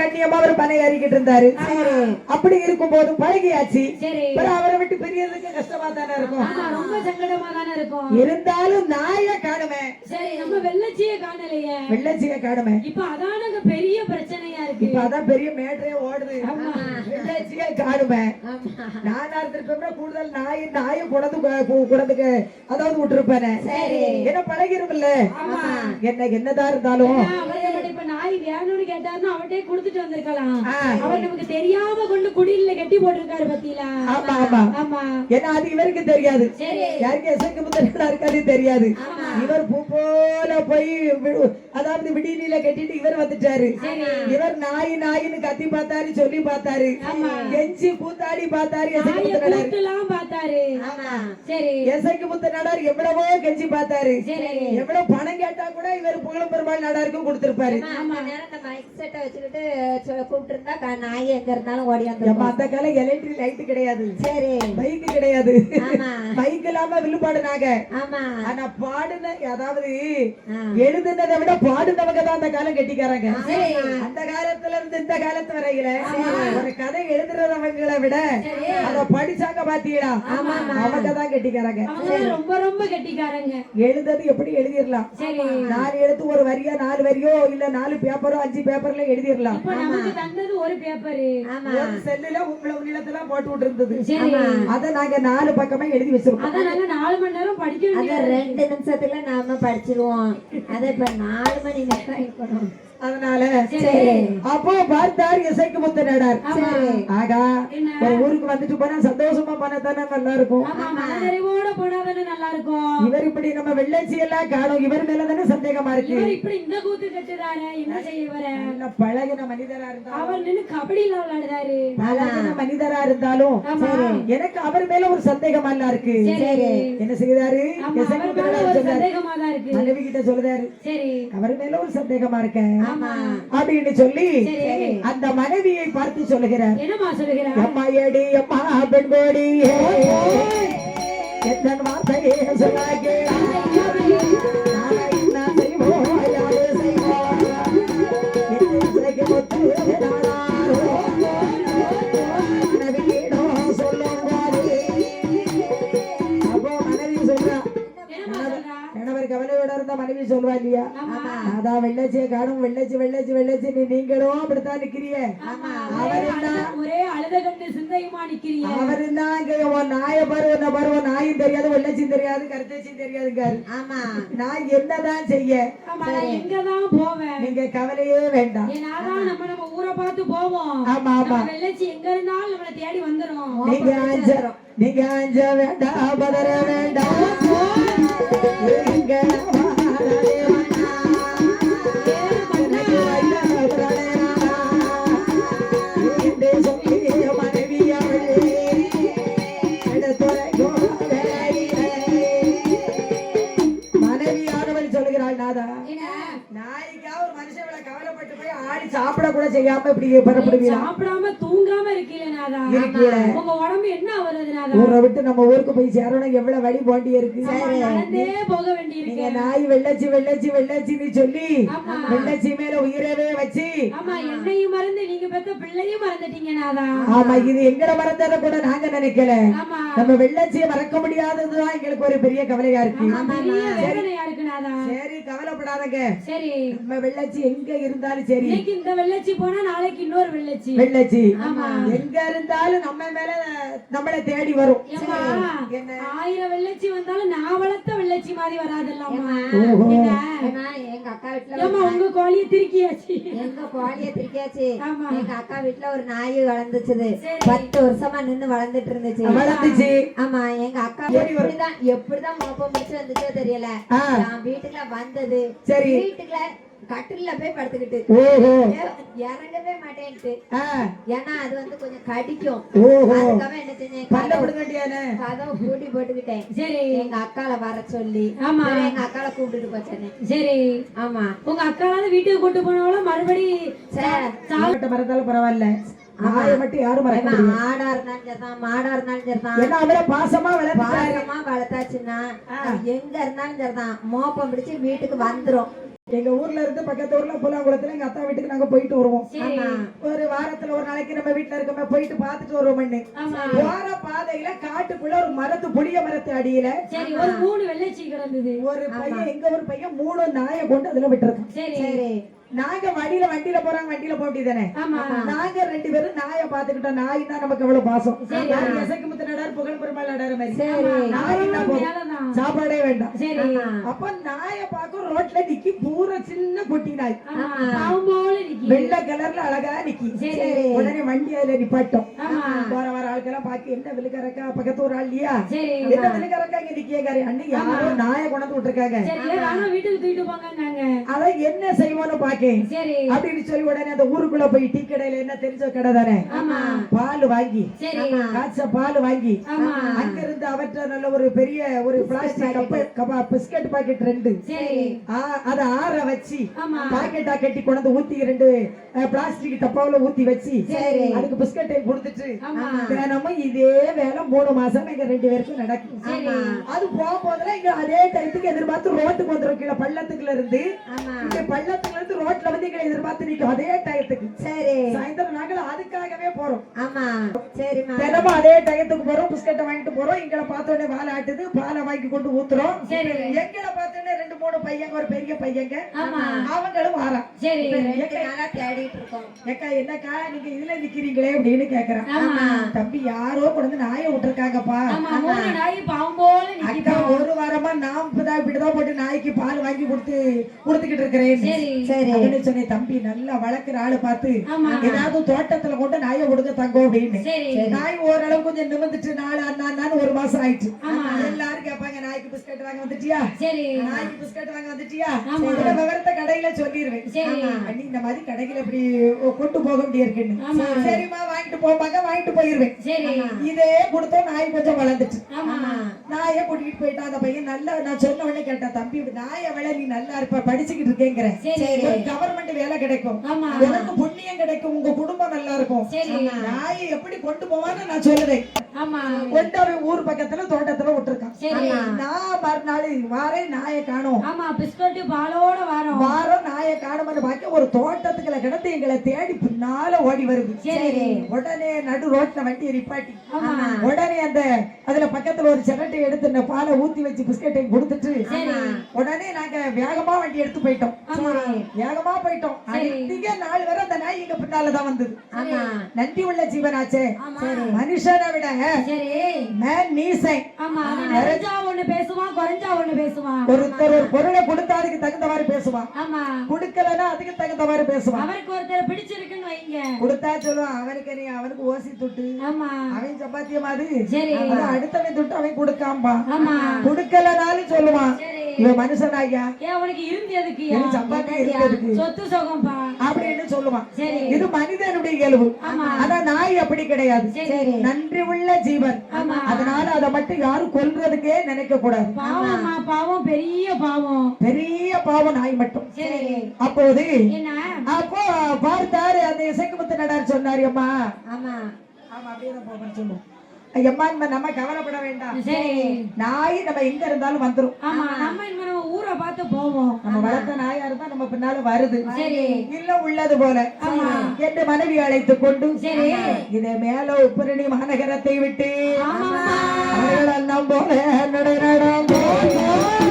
கண்ணியமா அவர் பனை ஏறிக்கிட்டு இருந்தாரு. அப்படி இருக்கும் போது பழகியாச்சு. அவரை விட்டு பிரியறதுக்கு கஷ்டமா தானே இருக்கும், ரொம்ப சங்கடமா தானே இருக்கும். இருந்தாலும் நாய காணுமே, சரி நம்ம வெள்ளச்சிய காணலையே, வெள்ளச்சிய காணுமே. இப்ப அதானங்க பெரிய பிரச்சனையா இருக்கு. இப்ப அதான் பெரிய மேட்டரே ஓடுது. வெள்ளச்சிய காணுமே. நானா இருந்திருப்பேன் கூடுதல் நாயை குடந்துக்கு அதாவது விட்டுருப்பேனே. என்ன பழகிருமில்ல, என்னதான் இருந்தாலும் இப்ப நாய் வேணும்னு கேட்டாருன்னா அவட்டே குடுத்துட்டு வந்திருக்கலாம். அவர் நமக்கு தெரியாம கொண்டு குடியில கட்டி போட்டிருக்காரு பத்தியா. ஆமா ஆமா ஆமா. ஏன்னா அது இவருக்கு தெரியாது, யாருக்கு எசைக்கு முதல்ல இருக்காது தெரியாது. இவர் பூ போல போய் அதாவது விடியில கட்டிட்டு இவர் வந்துட்டாரு. இவர் நாயின்னு கத்தி பார்த்தாரு, சொல்லி பார்த்தாரு, கெஞ்சி கூத்தாடி பார்த்தாரு, எசைக்கு முத்த நடார் எவ்வளவோ கெஞ்சி பார்த்தாரு. எவ்வளவு பணம் கேட்டா கூட இவர் புகழும் பெருமாள் நடாருக்கும் கொடுத்திருப்பாரு. அந்த காலம் எலக்ட்ரிக் லைட் கிடையாது, பைக் கிடையாது, பைக் இல்லாம வில்லுபாடுனாங்க. ஆனா பாடுன அதாவது எழுதுனதை விட பாடுனவங்க தான் அந்த காலம் கெட்டிக்காரங்க. அந்த காலத்துல இருந்து இந்த காலத்து வரையில ஒரு கதை எழுதுறவங்களை விட அத படிச்சாங்க பாத்தீங்களா, அவங்க தான் கெட்டிக்காரங்க. ரொம்ப ரொம்ப கெட்டிக்காரங்க. எழுதுறது எப்படி எழுதிடலாம், 4 எழுத்து ஒரு வரியா 4 வரியோ இல்ல 4 பேப்பரோ 5 பேப்பர்ல எழுதிடலாம். ஒரு பேப்பர் செல்லுல உங்களோட நிலத்தெல்லாம் போட்டு விட்டு இருந்தது. அத நாங்க 4 பக்கமா எழுதி வச்சிருக்கோம். 4 மணி நேரம் படிக்க 2 நிமிஷத்துல நாம படிச்சிருவோம். அத இப்ப 4 மணி நேரம் இருக்கணும். அதனால அப்போ பார்த்தார் இசைக்கு முத்த நடார். ஆகா ஒரு ஊருக்கு வந்துட்டு போனா சந்தோஷமா போனா தானே நல்லா இருக்கும், நல்லா இருக்கும். இவர் இப்படி நம்ம வெள்ளச்சி எல்லாம் காணும், இவர் மேலதானே சந்தேகமா இருக்கு. இப்படி இந்த கூத்து கட்டுறாரு, என்ன செய்ய பழகின மனிதரா இருந்தாலும் அவர் நின்னு கபடியில விளையாடுறாரு. பழகின மனிதரா இருந்தாலும் எனக்கு அவர் மேல ஒரு சந்தேகமா இல்ல இருக்கு. என்ன செய்யறாரு, மனைவி கிட்ட சொல்லுறாரு, அவர் மேல ஒரு சந்தேகமா இருக்க அப்படின்னு சொல்லி அந்த மனைவியை பார்த்து சொல்லுகிறார். அம்மா ஏடி அம்மா பெண்கோடி எந்த வார்த்தையே சொல்லாக கவலையோட இருந்தா மனைவி சொல்வா இல்லையா, அதான் வெள்ளச்சியை காணும், வெள்ளச்சி வெள்ளச்சி வெள்ளச்சி நீங்களும் அப்படித்தான் நிக்கிறீங்க. ஒரே அழுத கண்டு சிந்தையுமா நிக்கிறீங்க. அவர் தான் நாய பருவம் நாயும் தெரியாது, வெள்ளச்சியும் தெரியாது, கருத்தச்சியும் தெரியாதுங்காரு. நான் என்னதான் செய்ய, எங்கதான் போவேன், நீங்க கவலையே வேண்டாம். நம்ம ஊரை பார்த்து போவோம். ஆமா ஆமா, வெள்ளச்சி எங்க இருந்தாலும் நம்மளை தேடி வந்துரும். நீங்க அஞ்ச வேண்டாம், பதற வேண்டாம். சாப்பிட கூட செய்யாம இப்படி பரப்படுவீங்க, சாப்பிடாம தூங்காம இருக்கீங்களா, உங்க உடம்பு என்ன வருதுனால ஊரை விட்டு நம்ம ஊருக்கு போய் சேரணும் எவ்வளவு வழி போண்டி இருக்கு. போக வேண்டியிருக்கு. நாய் வெள்ளச்சி வெள்ளச்சி வெள்ளச்சின்னு சொல்லி வெள்ளச்சி மேல உயிரவே வச்சு என்னையும் மறந்து நீங்க பெத்த பிள்ளையும் மறந்துட்டீங்கனாதா. ஆமா, இது எங்களை மறந்தத கூட நாங்க நினைக்கல, நம்ம வெள்ளச்சியை மறக்க முடியாததுதான் எங்களுக்கு ஒரு பெரிய கவலையா இருக்கு. சரி கவலைப்படாதங்க, சரி நம்ம வெள்ளச்சி எங்க இருந்தாலும் சரி, இந்த வெள்ளச்சி போனா நாளைக்கு இன்னொரு வெள்ளச்சி எங்க இருந்தாலும் நம்ம மேல நம்மள தேடி வரும். 1000 வெள்ளச்சி வந்தாலும் நான் வளர்த்த வெள்ளச்சி மாதிரி வராதெல்லாம். எங்க அக்கா வீட்டுல உங்க கோழிய திருக்கியாச்சு, எங்க கோழிய திருக்கியாச்சு. எங்க அக்கா வீட்டுல ஒரு நாய் வளர்ந்துச்சு, 10 வருஷமா நின்னு வளர்ந்துட்டு இருந்துச்சு. ஆமா, எங்க அக்கா எப்படிதான் மோப்பம் முடிச்சு வந்துச்சோ தெரியல, நான் வீட்டுக்குள்ள வந்தது, சரி வீட்டுக்குள்ள கட்டில போய் படுத்துக்கிட்டு இறங்கவே மாட்டேன்ட்டு, ஏன்னா அது வந்து கொஞ்சம் கடிக்கும். அதுக்காக என்ன செஞ்சேன், கதவை பூட்டி போட்டுக்கிட்டேன். சரி எங்க அக்கால வர சொல்லி, ஆமா எங்க அக்கால கூப்பிட்டுட்டு போச்சேன். சரி ஆமா, உங்க அக்கால வீட்டுக்கு கூட்டு போனவள மறுபடி மறந்தாலும் பரவாயில்ல, மட்டும் யாரும் ஆடா இருந்தாலும் சரிதான், மாடா இருந்தாலும் சரிதான், பாசமா வளர்த்தாச்சுன்னா எங்க இருந்தாலும் சரிதான் மோப்பம் பிடிச்சு வீட்டுக்கு வந்துரும். எங்க ஊர்ல இருந்து பக்கத்து ஊர்ல புலாங்குளத்துல எங்க அத்தா வீட்டுக்கு நாங்க போயிட்டு வருவோம். ஆமா ஒரு வாரத்துல ஒரு நாளைக்கு நம்ம வீட்டுல இருக்கோமே போயிட்டு பாத்துட்டு வருவோம். போற பாதையில காட்டுக்குள்ள ஒரு புளிய மரத்து அடியில சரி ஒரு 3 வெள்ளைச்சி கிடந்தது. ஒரு பையன் எங்க ஒரு பையன் 3 நாயை கொண்டு அதுல விட்டுருக்கான். சரி நாங்க வண்டியில போறாங்க, வண்டியில போட்டி தானே. நாங்க 2 பேரும் நாயை பாத்துக்கிட்டோம். நாய்னா நமக்கு எவ்வளவு பாசம். எசக்கு முத்து நடார் புகழ் பெருமாள் நடார் மாதிரி நாய்னா சாப்பாடே வேண்டாம். அப்ப நாயை பார்க்க ரோட்ல நிக்கி பூரா சின்ன குட்டி நாய் வெள்ளை கலர்ல அழகா நிக்கி. உடனே வண்டி அதுல நிப்பாட்டோம். போற வர ஆட்கெல்லாம் பாக்கி என்ன விழுக்கறக்கா பக்கத்து ஒரு ஆள் இல்லையா, என்ன விழுக்கறக்கா இங்க நிக்கியக்காரு அன்னைக்கு யாரோ நாயை கொண்டு விட்டுருக்காங்க. வீட்டுக்கு தூக்கிட்டு போங்க. அதை என்ன செய்வோன்னு பாக்க அப்படின்னு சொல்லி உடனே அந்த ஊருக்குள்ள போய் டீ கடையில என்ன தெரிஞ்ச கடை தானே பால் வாங்கி காய்ச்ச பால் வாங்கி அங்க இருந்து அவற்ற நல்ல ஒரு பெரிய ஒரு பிளாஸ்டிக் பிஸ்கட் பாக்கெட் 2 அதை ஆற வச்சு பாக்கெட்டா கட்டி கொண்டு ஊத்தி 2 பிளாஸ்டிக் டப்பாவுல ஊத்தி வச்சு அதுக்கு பிஸ்கட்டை கொடுத்துட்டு தினமும் இதே வேலை 3 மாசம் எங்க 2 பேருக்கும் நடக்கும். அது போகும்போதுல இங்க அதே டைத்துக்கு எதிர்பார்த்து ரோட்டுக்கு வந்துடும். கீழே பள்ளத்துக்குள்ள இருந்து பள்ளத்துல இருந்து ரோட்ல வந்து எங்களை எதிர்பார்த்து நிற்கும் அதே டயத்துக்கு. சரி சாயந்தரம் நாங்கள் அதுக்காகவே போறோம். ஆமா சரிமா தினமும் அதே டயத்துக்கு போறோம். பிஸ்கட்டை வாங்கிட்டு போறோம். எங்களை பார்த்த உடனே வாழை ஆட்டுது. பாலை வாங்கி கொண்டு ஊத்துறோம். எங்களை பார்த்த உடனே 2-3 பையங்க ஒரு பெரிய பையங்க அவங்களும் வாரா. தேடிட்டு இருக்கோம். ஏக்கா என்னக்கா நீங்க இதுல நிக்கிறீங்களே அப்படின்னு கேக்குறான். தம்பி யாரோ கொண்டு நாயை விட்டுருக்காங்கப்பா. அக்கா ஒரு வாரமா நான் இப்படிதான் போட்டு நாய்க்கு பால் வாங்கி கொடுத்துக்கிட்டு இருக்கிறேன். சொன்னேன் தம்பி நல்லா வளர்க்குற ஆளு பார்த்து ஏதாவது தோட்டத்துல கொண்டு நாயை விடுங்க தங்கம் அப்படின்னு. நாய் ஓரளவு கொஞ்சம் நிமிர்ந்துட்டு 1 மாசம் ஆயிடுச்சு. எல்லாரும் கேட்பாங்க நாய்க்கு பிஸ்கட் வாங்க வந்துட்டியா, நாய்க்கு பிஸ்கட் வாங்க வந்துட்டியா, விவரத்தை கடையில சொல்லிடுவேன். அண்ணி இந்த மாதிரி கடையில இப்படி கொண்டு போக முடியிருக்குன்னு சரிம்மா வாங்கிட்டு போவாங்க. வாங்கிட்டு போயிருவேன். இதே கொடுத்தோம். நாய் கொஞ்சம் வளர்ந்துச்சு. நாயை கூட்டிட்டு போயிட்டா. அந்த பையன் நல்லா நான் சொன்ன உடனே கேட்டா தம்பி நாயை விட நீ நல்லா இருப்ப படிச்சுக்கிட்டு இருக்கேங்கிற கவர்மெண்ட் வேலை கிடைக்கும், எனக்கு புண்ணியம் கிடைக்கும், உங்க குடும்பம் நல்லா இருக்கும். நாயை எப்படி கொண்டு போவான்னு நான் சொல்லுவேன். கொண்டு அவன் ஊர் பக்கத்துல தோட்டத்துல விட்டுருக்கான். நான் மறுநாள் வாரேன் நாயை காணும். வாரம் நாயை காணும்னு பார்க்க ஒரு தோட்டத்துக்குள்ள கிடந்து எங்களை தேடி பின்னால ஓடி வருது. உடனே நடு ரோட்ல வண்டியை நிப்பாட்டி உடனே அதுல பக்கத்துல ஒரு சிரட்டை எடுத்து பாலை ஊத்தி வச்சு பிஸ்கட்டை கொடுத்துட்டு உடனே நாங்க வேகமா வண்டி எடுத்து போயிட்டோம். வேகமா போயிட்டோம். அதிக நாள் வரை அந்த நாய் எங்க பின்னாலதான் வந்தது. நன்றி உள்ள ஜீவனாச்சே. மனுஷனை விட ஒருத்தர் ஒரு பொருளை கொடுத்தா அதுக்கு தகுந்த மாதிரி பேசுவான். கொடுக்கலன்னா அதுக்கு தகுந்த மாதிரி பேசுவான். அவருக்கு ஒருத்தர் பிடிச்சிருக்குன்னு வைங்க, கொடுத்தா சொல்லுவான் அவனுக்கு ஓசி துட்டு அவன் சப்பாத்திய மாதிரி அடுத்தவன் துட்டு அவன் கொடுக்காம்பா. கொடுக்கலனாலும் சொல்லுவான் இவன் மனுஷனாயா அவனுக்கு இருந்ததுக்கு சப்பாத்தி இருந்ததுக்கு சொத்து சுகம்பா அப்படின்னு சொல்லுவான். இது மனிதனுடைய இயல்பு. ஆனா நாய் அப்படி கிடையாது. நன்றி உள்ள ஜீவன். அதனால அதை மட்டும் யாரும் கொல்றதுக்கே நினைக்க கூடாது. பாவம் பெரிய பாவம் நாய் மட்டும். அப்போது அப்போ பார்த்தாரு அந்த இசைக்குமுத்து நடார் சொன்னாரு அம்மா அப்படியே போக சொல்லுவோம். நம்ம கவலைப்பட வேண்டாம். நாய் நம்ம எங்க இருந்தாலும் வந்துரும். ஊரை பார்த்து போவோம். நம்ம வளர்த்த நாயா இருந்தா நம்ம பின்னால வருது. இல்ல உள்ளது போல என்று மனைவி அழைத்துக் கொண்டு இதை மேல உப்புரணி மாநகரத்தை விட்டு போல நடை